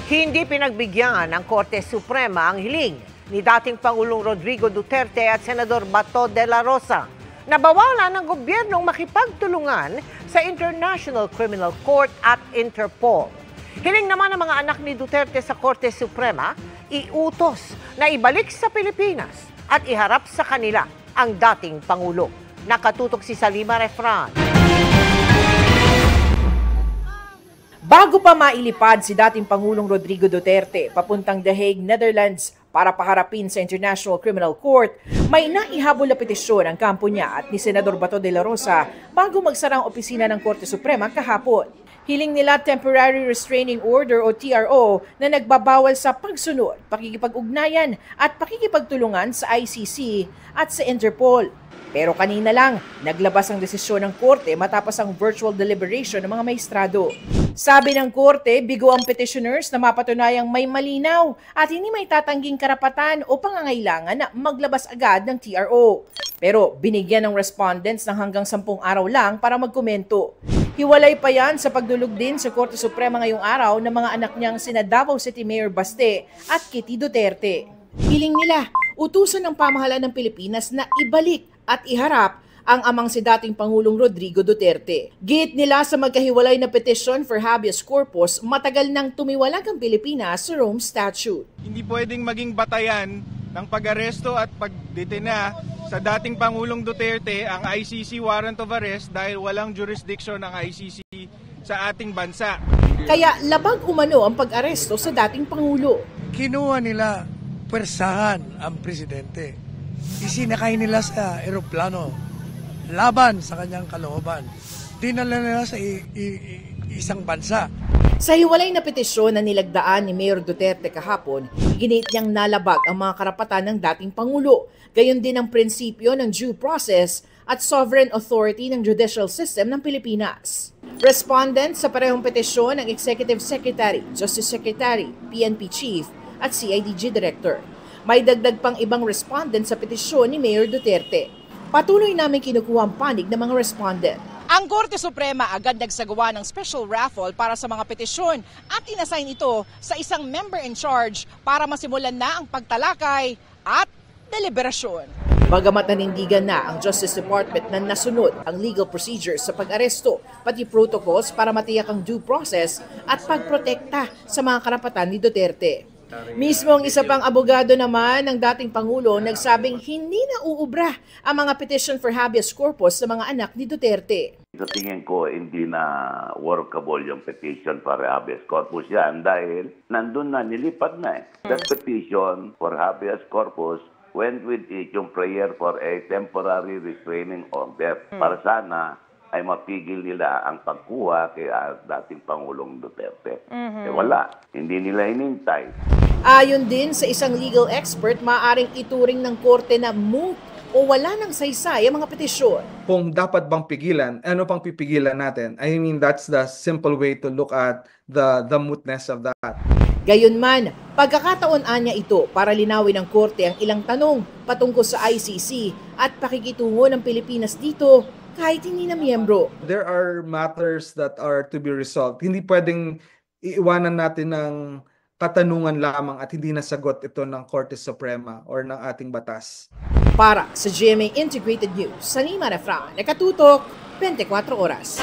Hindi pinagbigyan ng Korte Suprema ang hiling ni dating Pangulong Rodrigo Duterte at Senador Bato de la Rosa na bawalan ng gobyernong makipagtulungan sa International Criminal Court at Interpol. Hiling naman ng mga anak ni Duterte sa Korte Suprema, iutos na ibalik sa Pilipinas at iharap sa kanila ang dating Pangulo. Nakatutok si Salima Refran. Bago pa mailipad si dating Pangulong Rodrigo Duterte papuntang The Hague, Netherlands para paharapin sa International Criminal Court, may naihabol na petisyon ang kampo niya at ni Senador Bato de la Rosa bago magsara ang opisina ng Korte Suprema kahapon. Hiling nila Temporary Restraining Order o TRO na nagbabawal sa pagsunod, pakikipag-ugnayan at pakikipagtulungan sa ICC at sa Interpol. Pero kanina lang, naglabas ang desisyon ng Korte matapos ang virtual deliberation ng mga maestrado. Sabi ng Korte, bigo ang petitioners na mapatunayang may malinaw at hindi may tatangging karapatan o pangangailangan na maglabas agad ng TRO. Pero binigyan ng respondents ng hanggang 10 araw lang para magkomento. Hiwalay pa yan sa pagdulog din sa Korte Suprema ngayong araw ng mga anak niyang sina Davao City Mayor Baste at Kitty Duterte. Hiling nila, utusan ng pamahalaan ng Pilipinas na ibalik at iharap ang amang si dating Pangulong Rodrigo Duterte. Giit nila sa magkahiwalay na petition for habeas corpus, matagal nang tumiwalag ang Pilipinas sa Rome Statute. Hindi pwedeng maging batayan ng pag-aresto at pagdetena sa dating Pangulong Duterte ang ICC warrant of arrest dahil walang jurisdiction ang ICC sa ating bansa. Kaya labag umano ang pag-aresto sa dating Pangulo. Kinuha nila pwersahan ang presidente. Isinakay nila sa eroplano laban sa kanyang kalooban. Dinala nila sa isang bansa. Sa hiwalay na petisyon na nilagdaan ni Mayor Duterte kahapon, ginit niyang nalabag ang mga karapatan ng dating Pangulo, gayon din ang prinsipyo ng due process at sovereign authority ng judicial system ng Pilipinas. Respondent sa parehong petisyon ang Executive Secretary, Justice Secretary, PNP Chief at CIDG Director. May dagdag pang ibang respondent sa petisyon ni Mayor Duterte. Patuloy namin kinukuha ang panig ng mga respondent. Ang Korte Suprema agad nagsagawa ng special raffle para sa mga petisyon at inassign ito sa isang member in charge para masimulan na ang pagtalakay at deliberasyon. Bagamat nanindigan na ang Justice Department na nasunod ang legal procedures sa pag-aresto, pati protocols para matiyak ang due process at pagprotekta sa mga karapatan ni Duterte. Mismo ang isa pang abogado naman ng dating Pangulo nagsabing hindi na uubra ang mga petition for habeas corpus sa mga anak ni Duterte. Sa tingin ko, hindi na workable yung petition for habeas corpus yan dahil nandun na, nilipat na eh. That petition for habeas corpus went with it yung prayer for a temporary restraining order para sana ay mapigil nila ang pagkuha kay dating Pangulong Duterte. Eh wala, hindi nila hinintay. Ayon din sa isang legal expert, maaaring ituring ng korte na moot o wala nang saysay ang mga petisyon. Kung dapat bang pigilan, ano pang pipigilan natin? I mean, that's the simple way to look at the mootness of that. Gayunman, pagkakataon niya ito para linawin ng korte ang ilang tanong patungkol sa ICC at pakikitungo ng Pilipinas dito kahit hindi na miyembro. There are matters that are to be resolved. Hindi pwedeng iiwanan natin ng katanungan lamang at hindi nasagot ito ng Korte Suprema or ng ating batas. Para sa GMA Integrated News, Salima Refran, nakatutok 24 oras.